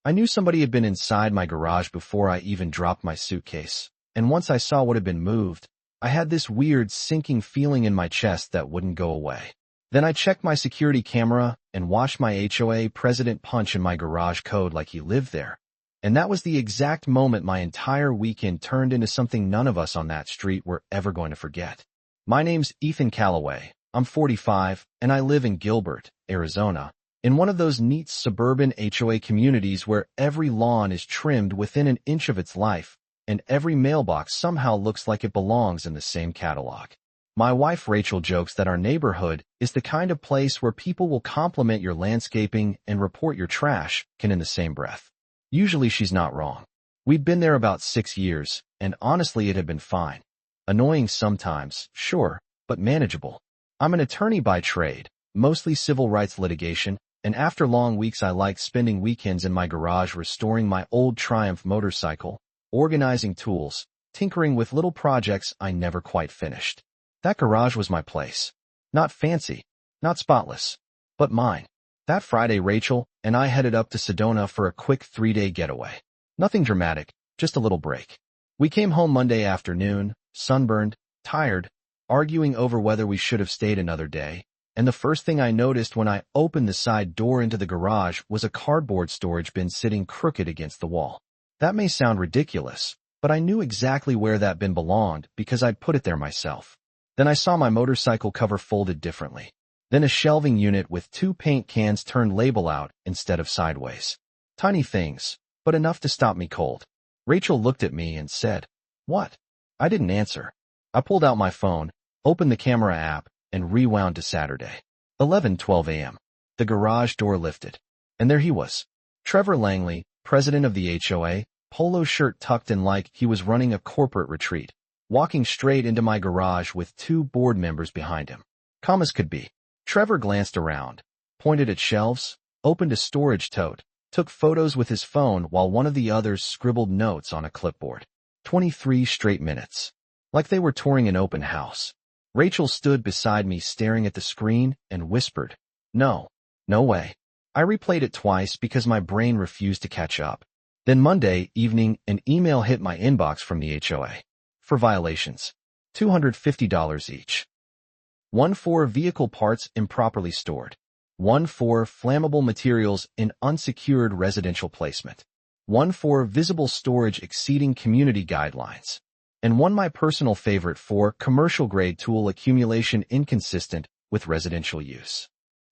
I knew somebody had been inside my garage before I even dropped my suitcase, and once I saw what had been moved, I had this weird sinking feeling in my chest that wouldn't go away. Then I checked my security camera and watched my HOA president punch in my garage code like he lived there. And that was the exact moment my entire weekend turned into something none of us on that street were ever going to forget. My name's Ethan Calloway. I'm 45, and I live in Gilbert, Arizona, in one of those neat suburban HOA communities where every lawn is trimmed within an inch of its life, and every mailbox somehow looks like it belongs in the same catalog. My wife Rachel jokes that our neighborhood is the kind of place where people will compliment your landscaping and report your trash can in the same breath. Usually she's not wrong. We'd been there about 6 years, and honestly it had been fine. Annoying sometimes, sure, but manageable. I'm an attorney by trade, mostly civil rights litigation, and after long weeks I liked spending weekends in my garage restoring my old Triumph motorcycle, organizing tools, tinkering with little projects I never quite finished. That garage was my place. Not fancy, not spotless, but mine. That Friday Rachel and I headed up to Sedona for a quick 3-day getaway. Nothing dramatic, just a little break. We came home Monday afternoon, sunburned, tired, arguing over whether we should have stayed another day, and the first thing I noticed when I opened the side door into the garage was a cardboard storage bin sitting crooked against the wall. That may sound ridiculous, but I knew exactly where that bin belonged because I'd put it there myself. Then I saw my motorcycle cover folded differently. Then a shelving unit with 2 paint cans turned label out instead of sideways. Tiny things, but enough to stop me cold. Rachel looked at me and said, "What?" I didn't answer. I pulled out my phone, opened the camera app, and rewound to Saturday. 11:12 a.m. The garage door lifted. And there he was. Trevor Langley, president of the HOA, polo shirt tucked in like he was running a corporate retreat, walking straight into my garage with 2 board members behind him. Calm as could be. Trevor glanced around, pointed at shelves, opened a storage tote, took photos with his phone while one of the others scribbled notes on a clipboard. 23 straight minutes. Like they were touring an open house. Rachel stood beside me staring at the screen and whispered, "No, no way." I replayed it twice because my brain refused to catch up. Then Monday evening, an email hit my inbox from the HOA. For violations. $250 each. 1 for vehicle parts improperly stored. 1 for flammable materials in unsecured residential placement. 1 for visible storage exceeding community guidelines. And 1 my personal favorite for commercial-grade tool accumulation inconsistent with residential use.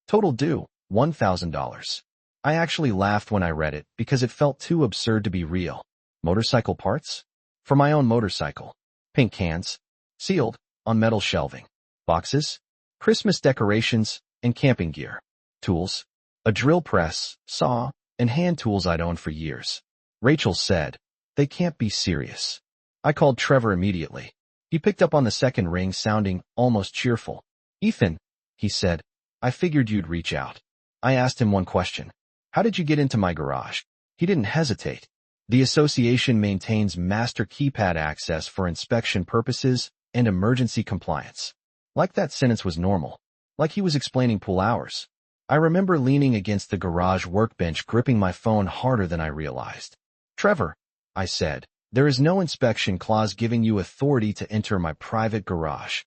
Total due, $1,000. I actually laughed when I read it because it felt too absurd to be real. Motorcycle parts? For my own motorcycle. Pink cans. Sealed, on metal shelving. Boxes. Christmas decorations, and camping gear. Tools. A drill press, saw, and hand tools I'd owned for years. Rachel said, "They can't be serious." I called Trevor immediately. He picked up on the second ring sounding almost cheerful. "Ethan," he said, "I figured you'd reach out." I asked him one question. "How did you get into my garage?" He didn't hesitate. "The association maintains master keypad access for inspection purposes and emergency compliance." Like that sentence was normal. Like he was explaining pool hours. I remember leaning against the garage workbench gripping my phone harder than I realized. "Trevor," I said, "there is no inspection clause giving you authority to enter my private garage."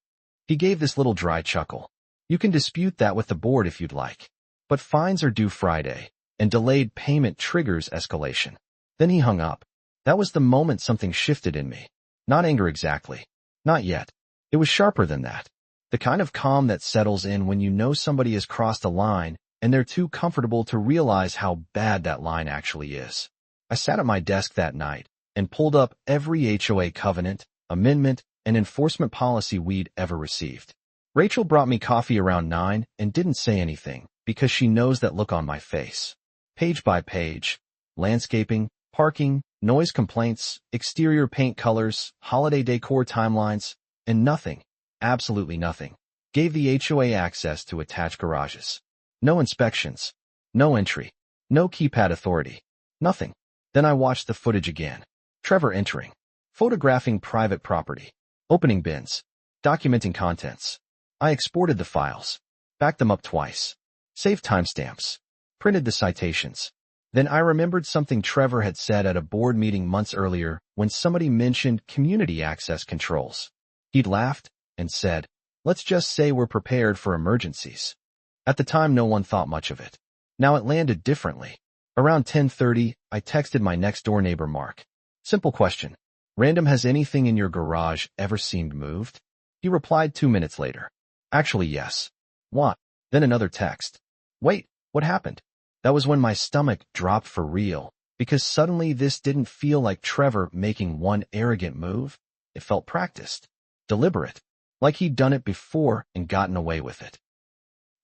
He gave this little dry chuckle. "You can dispute that with the board if you'd like. But fines are due Friday, and delayed payment triggers escalation." Then he hung up. That was the moment something shifted in me. Not anger exactly. Not yet. It was sharper than that. The kind of calm that settles in when you know somebody has crossed a line and they're too comfortable to realize how bad that line actually is. I sat at my desk that night and pulled up every HOA covenant, amendment, and enforcement policy we'd ever received. Rachel brought me coffee around 9 and didn't say anything because she knows that look on my face. Page by page. Landscaping, parking, noise complaints, exterior paint colors, holiday decor timelines, and nothing, absolutely nothing, gave the HOA access to attached garages. No inspections, no entry, no keypad authority, nothing. Then I watched the footage again. Trevor entering, photographing private property, opening bins, documenting contents. I exported the files, backed them up twice, saved timestamps, printed the citations. Then I remembered something Trevor had said at a board meeting months earlier when somebody mentioned community access controls. He'd laughed and said, "Let's just say we're prepared for emergencies." At the time, no one thought much of it. Now it landed differently. Around 10:30, I texted my next-door neighbor, Mark. Simple question. Random, has anything in your garage ever seemed moved? He replied 2 minutes later. Actually, yes. What? Then another text. Wait, what happened? That was when my stomach dropped for real, because suddenly this didn't feel like Trevor making one arrogant move. It felt practiced, deliberate, like he'd done it before and gotten away with it.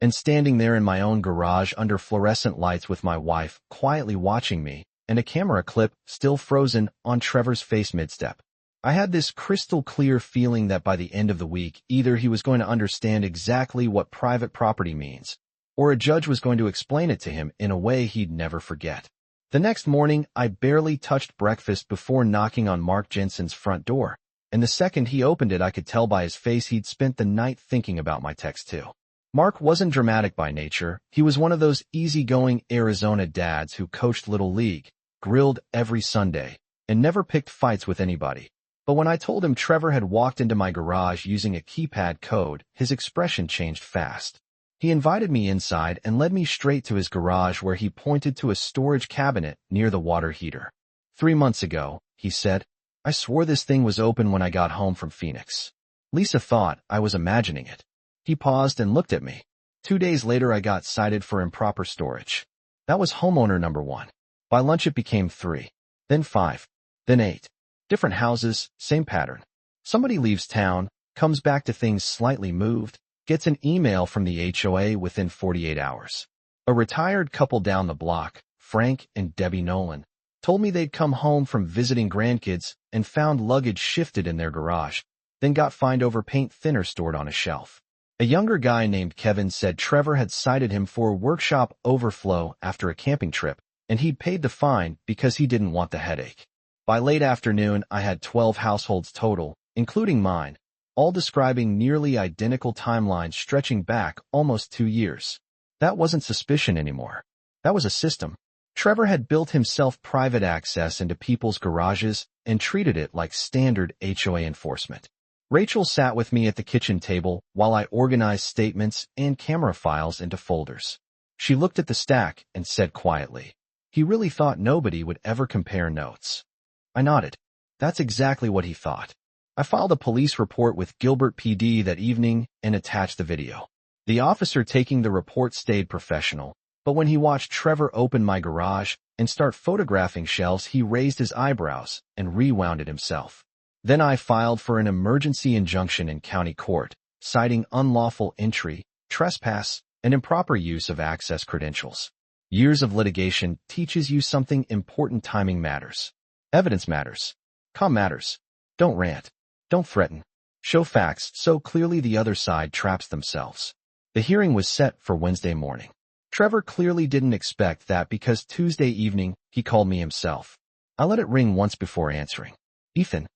And standing there in my own garage under fluorescent lights with my wife quietly watching me, and a camera clip still frozen on Trevor's face mid-step, I had this crystal clear feeling that by the end of the week, either he was going to understand exactly what private property means, or a judge was going to explain it to him in a way he'd never forget. The next morning, I barely touched breakfast before knocking on Mark Jensen's front door, and the second he opened it, I could tell by his face he'd spent the night thinking about my text too. Mark wasn't dramatic by nature. He was one of those easygoing Arizona dads who coached Little League, grilled every Sunday, and never picked fights with anybody. But when I told him Trevor had walked into my garage using a keypad code, his expression changed fast. He invited me inside and led me straight to his garage, where he pointed to a storage cabinet near the water heater. 3 months ago, he said, I swore this thing was open when I got home from Phoenix. Lisa thought I was imagining it. He paused and looked at me. 2 days later, I got cited for improper storage. That was homeowner number 1. By lunch, it became 3, then 5, then 8. Different houses, same pattern. Somebody leaves town, comes back to things slightly moved, gets an email from the HOA within 48 hours. A retired couple down the block, Frank and Debbie Nolan, told me they'd come home from visiting grandkids and found luggage shifted in their garage, then got fined over paint thinner stored on a shelf. A younger guy named Kevin said Trevor had cited him for workshop overflow after a camping trip, and he'd paid the fine because he didn't want the headache. By late afternoon, I had 12 households total, including mine, all describing nearly identical timelines stretching back almost 2 years. That wasn't suspicion anymore. That was a system. Trevor had built himself private access into people's garages and treated it like standard HOA enforcement. Rachel sat with me at the kitchen table while I organized statements and camera files into folders. She looked at the stack and said quietly, "He really thought nobody would ever compare notes." I nodded. That's exactly what he thought. I filed a police report with Gilbert PD that evening and attached the video. The officer taking the report stayed professional, but when he watched Trevor open my garage and start photographing shelves, he raised his eyebrows and rewound it himself. Then I filed for an emergency injunction in county court, citing unlawful entry, trespass, and improper use of access credentials. Years of litigation teaches you something important: timing matters. Evidence matters. Calm matters. Don't rant. Don't threaten. Show facts so clearly the other side traps themselves. The hearing was set for Wednesday morning. Trevor clearly didn't expect that because Tuesday evening he called me himself. I let it ring once before answering. "Ethan."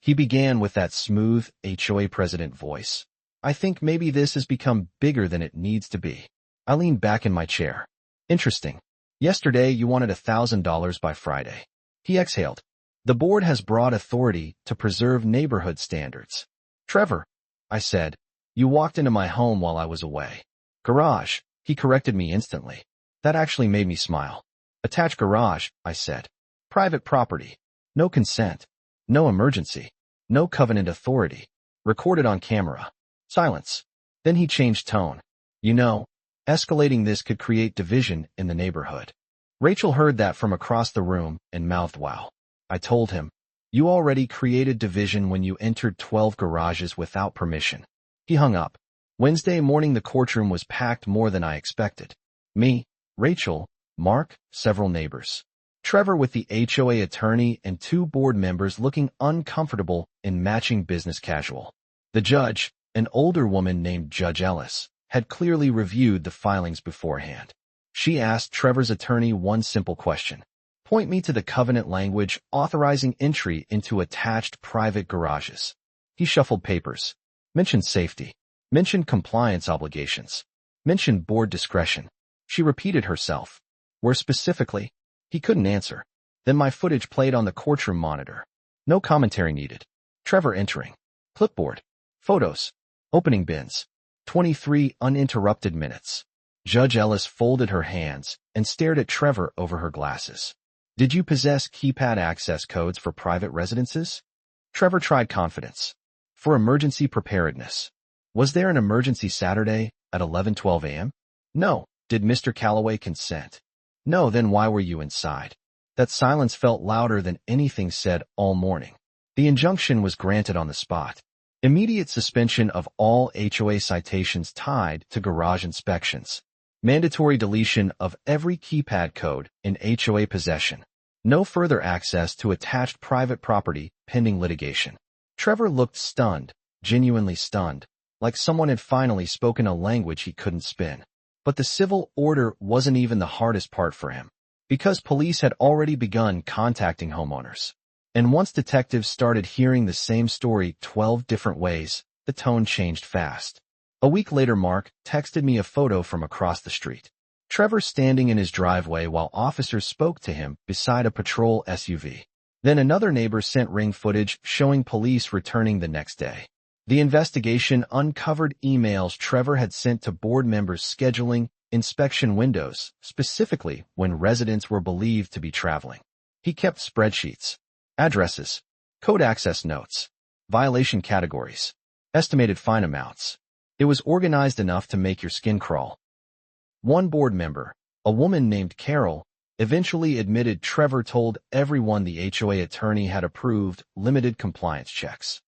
He began with that smooth HOA president voice. "I think maybe this has become bigger than it needs to be." I leaned back in my chair. "Interesting. Yesterday you wanted $1,000 by Friday." He exhaled. "The board has broad authority to preserve neighborhood standards." "Trevor," I said, "you walked into my home while I was away." "Garage," he corrected me instantly. That actually made me smile. "Attached garage," I said. "Private property. No consent. No emergency. No covenant authority. Recorded on camera." Silence. Then he changed tone. "You know, escalating this could create division in the neighborhood." Rachel heard that from across the room and mouthed, "Wow." I told him, "You already created division when you entered 12 garages without permission." He hung up. Wednesday morning the courtroom was packed more than I expected. Me, Rachel, Mark, several neighbors. Trevor with the HOA attorney and 2 board members looking uncomfortable in matching business casual. The judge, an older woman named Judge Ellis, had clearly reviewed the filings beforehand. She asked Trevor's attorney one simple question. "Point me to the covenant language authorizing entry into attached private garages." He shuffled papers. Mentioned safety. Mentioned compliance obligations. Mentioned board discretion. She repeated herself. Where specifically? He couldn't answer. Then my footage played on the courtroom monitor. No commentary needed. Trevor entering. Clipboard. Photos. Opening bins. 23 uninterrupted minutes. Judge Ellis folded her hands and stared at Trevor over her glasses. Did you possess keypad access codes for private residences? Trevor tried confidence. For emergency preparedness. Was there an emergency Saturday at 11:12 a.m.? No. Did Mr. Calloway consent? No. Then why were you inside? That silence felt louder than anything said all morning. The injunction was granted on the spot. Immediate suspension of all HOA citations tied to garage inspections. Mandatory deletion of every keypad code in HOA possession. No further access to attached private property pending litigation. Trevor looked stunned, genuinely stunned, like someone had finally spoken a language he couldn't spin. But the civil order wasn't even the hardest part for him, because police had already begun contacting homeowners. And once detectives started hearing the same story 12 different ways, the tone changed fast. A week later, Mark texted me a photo from across the street. Trevor standing in his driveway while officers spoke to him beside a patrol SUV. Then another neighbor sent ring footage showing police returning the next day. The investigation uncovered emails Trevor had sent to board members scheduling inspection windows, specifically when residents were believed to be traveling. He kept spreadsheets, addresses, code access notes, violation categories, estimated fine amounts. It was organized enough to make your skin crawl. One board member, a woman named Carol, eventually admitted Trevor told everyone the HOA attorney had approved limited compliance checks.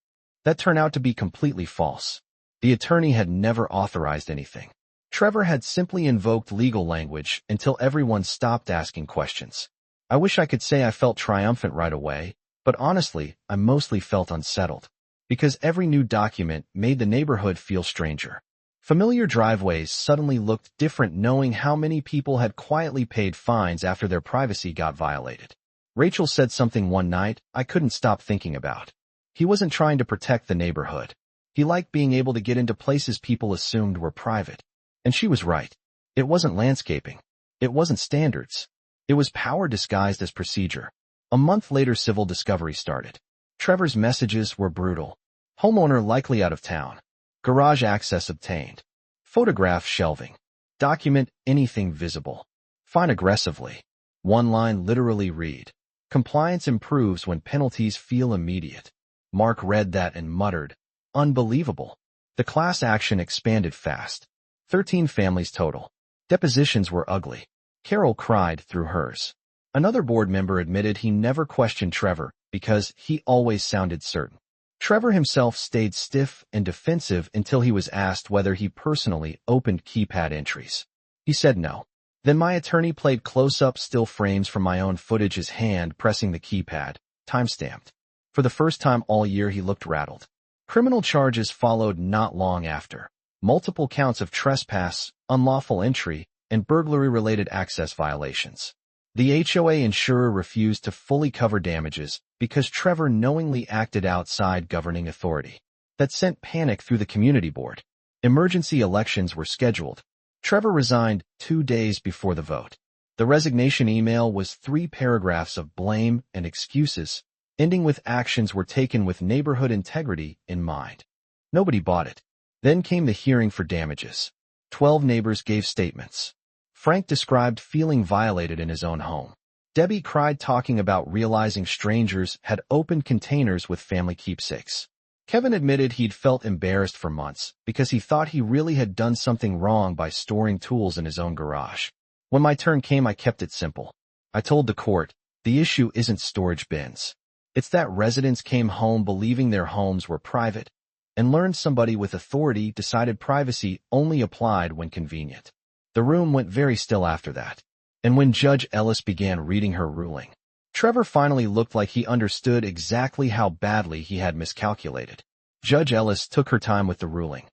That turned out to be completely false. The attorney had never authorized anything. Trevor had simply invoked legal language until everyone stopped asking questions. I wish I could say I felt triumphant right away, but honestly, I mostly felt unsettled. Because every new document made the neighborhood feel stranger. Familiar driveways suddenly looked different knowing how many people had quietly paid fines after their privacy got violated. Rachel said something one night I couldn't stop thinking about. He wasn't trying to protect the neighborhood. He liked being able to get into places people assumed were private. And she was right. It wasn't landscaping. It wasn't standards. It was power disguised as procedure. A month later, civil discovery started. Trevor's messages were brutal. Homeowner likely out of town. Garage access obtained. Photograph shelving. Document anything visible. Fine aggressively. One line literally read. Compliance improves when penalties feel immediate. Mark read that and muttered, unbelievable. The class action expanded fast. 13 families total. Depositions were ugly. Carol cried through hers. Another board member admitted he never questioned Trevor because he always sounded certain. Trevor himself stayed stiff and defensive until he was asked whether he personally opened keypad entries. He said no. Then my attorney played close-up still frames from my own footage, his hand pressing the keypad, time-stamped. For the first time all year he looked rattled. Criminal charges followed not long after. Multiple counts of trespass, unlawful entry, and burglary-related access violations. The HOA insurer refused to fully cover damages because Trevor knowingly acted outside governing authority. That sent panic through the community board. Emergency elections were scheduled. Trevor resigned 2 days before the vote. The resignation email was 3 paragraphs of blame and excuses, ending with actions were taken with neighborhood integrity in mind. Nobody bought it. Then came the hearing for damages. 12 neighbors gave statements. Frank described feeling violated in his own home. Debbie cried talking about realizing strangers had opened containers with family keepsakes. Kevin admitted he'd felt embarrassed for months because he thought he really had done something wrong by storing tools in his own garage. When my turn came, I kept it simple. I told the court, the issue isn't storage bins. It's that residents came home believing their homes were private and learned somebody with authority decided privacy only applied when convenient. The room went very still after that. And when Judge Ellis began reading her ruling, Trevor finally looked like he understood exactly how badly he had miscalculated. Judge Ellis took her time with the ruling.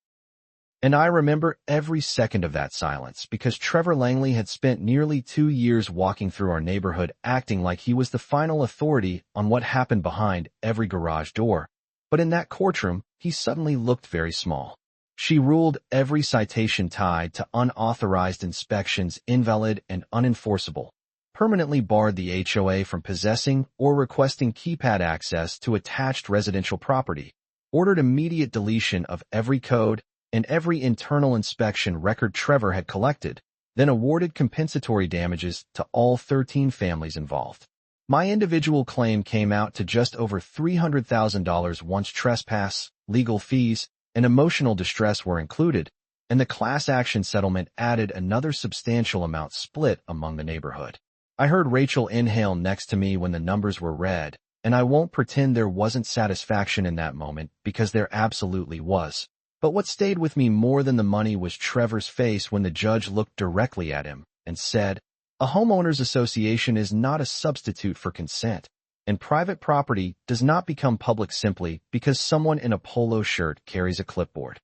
And I remember every second of that silence because Trevor Langley had spent nearly 2 years walking through our neighborhood acting like he was the final authority on what happened behind every garage door. But in that courtroom, he suddenly looked very small. She ruled every citation tied to unauthorized inspections invalid and unenforceable, permanently barred the HOA from possessing or requesting keypad access to attached residential property, ordered immediate deletion of every code and every internal inspection record Trevor had collected, then awarded compensatory damages to all 13 families involved. My individual claim came out to just over $300,000 once trespass, legal fees, and emotional distress were included, and the class action settlement added another substantial amount split among the neighborhood. I heard Rachel inhale next to me when the numbers were read, and I won't pretend there wasn't satisfaction in that moment because there absolutely was. But what stayed with me more than the money was Trevor's face when the judge looked directly at him and said, "A homeowners association is not a substitute for consent, and private property does not become public simply because someone in a polo shirt carries a clipboard."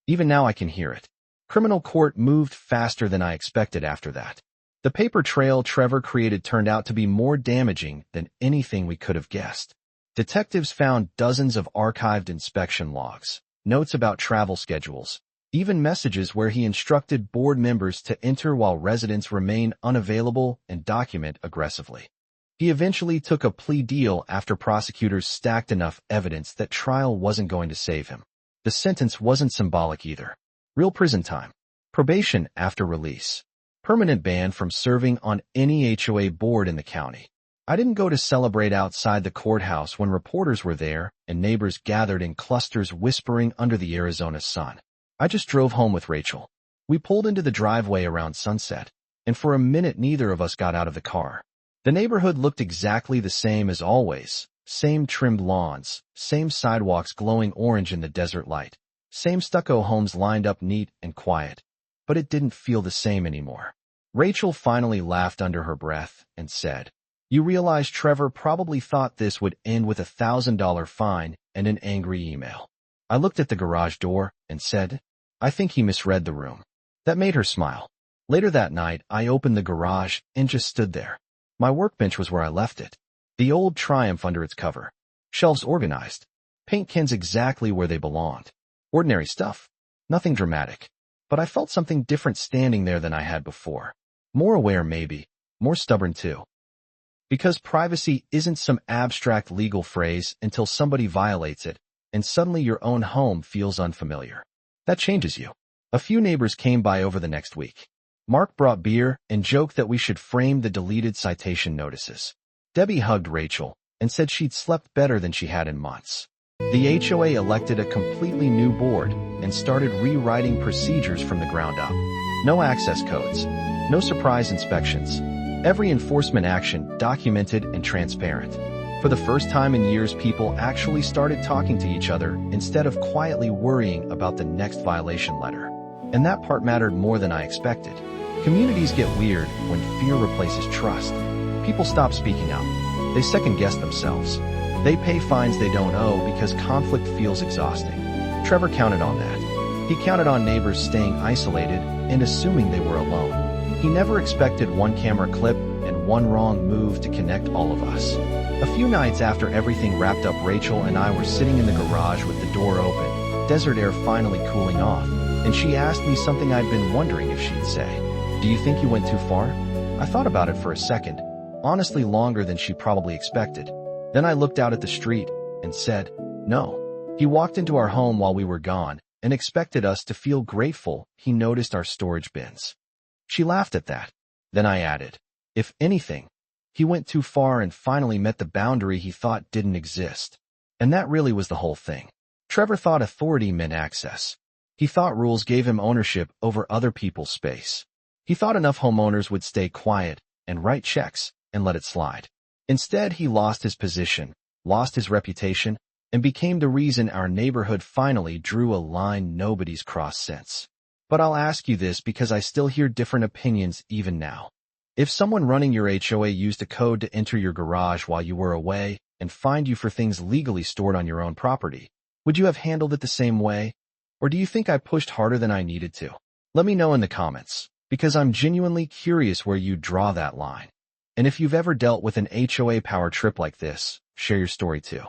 Even now I can hear it. Criminal court moved faster than I expected after that. The paper trail Trevor created turned out to be more damaging than anything we could have guessed. Detectives found dozens of archived inspection logs, notes about travel schedules, even messages where he instructed board members to enter while residents remain unavailable and document aggressively. He eventually took a plea deal after prosecutors stacked enough evidence that trial wasn't going to save him. The sentence wasn't symbolic either. Real prison time. Probation after release. Permanent ban from serving on any HOA board in the county. I didn't go to celebrate outside the courthouse when reporters were there and neighbors gathered in clusters whispering under the Arizona sun. I just drove home with Rachel. We pulled into the driveway around sunset, and for a minute neither of us got out of the car. The neighborhood looked exactly the same as always. Same trimmed lawns, same sidewalks glowing orange in the desert light, same stucco homes lined up neat and quiet. But it didn't feel the same anymore. Rachel finally laughed under her breath and said, "You realize Trevor probably thought this would end with a $1,000 fine and an angry email." I looked at the garage door and said, "I think he misread the room." That made her smile. Later that night, I opened the garage and just stood there. My workbench was where I left it. The old Triumph under its cover. Shelves organized. Paint cans exactly where they belonged. Ordinary stuff. Nothing dramatic. But I felt something different standing there than I had before. More aware maybe. More stubborn too. Because privacy isn't some abstract legal phrase until somebody violates it, and suddenly your own home feels unfamiliar. That changes you. A few neighbors came by over the next week. Mark brought beer and joked that we should frame the deleted citation notices. Debbie hugged Rachel and said she'd slept better than she had in months. The HOA elected a completely new board and started rewriting procedures from the ground up. No access codes. No surprise inspections. Every enforcement action documented and transparent. For the first time in years, people actually started talking to each other instead of quietly worrying about the next violation letter. And that part mattered more than I expected. Communities get weird when fear replaces trust. People stop speaking up. They second-guess themselves. They pay fines they don't owe because conflict feels exhausting. Trevor counted on that. He counted on neighbors staying isolated and assuming they were alone. He never expected one camera clip and one wrong move to connect all of us. A few nights after everything wrapped up, Rachel and I were sitting in the garage with the door open, desert air finally cooling off, and she asked me something I'd been wondering if she'd say. "Do you think you went too far?" I thought about it for a second, honestly longer than she probably expected. Then I looked out at the street and said, "No." He walked into our home while we were gone and expected us to feel grateful he noticed our storage bins. She laughed at that. Then I added, "If anything, he went too far and finally met the boundary he thought didn't exist." And that really was the whole thing. Trevor thought authority meant access. He thought rules gave him ownership over other people's space. He thought enough homeowners would stay quiet and write checks and let it slide. Instead, he lost his position, lost his reputation, and became the reason our neighborhood finally drew a line nobody's crossed since. But I'll ask you this because I still hear different opinions even now. If someone running your HOA used a code to enter your garage while you were away and fined you for things legally stored on your own property, would you have handled it the same way? Or do you think I pushed harder than I needed to? Let me know in the comments, because I'm genuinely curious where you draw that line. And if you've ever dealt with an HOA power trip like this, share your story too.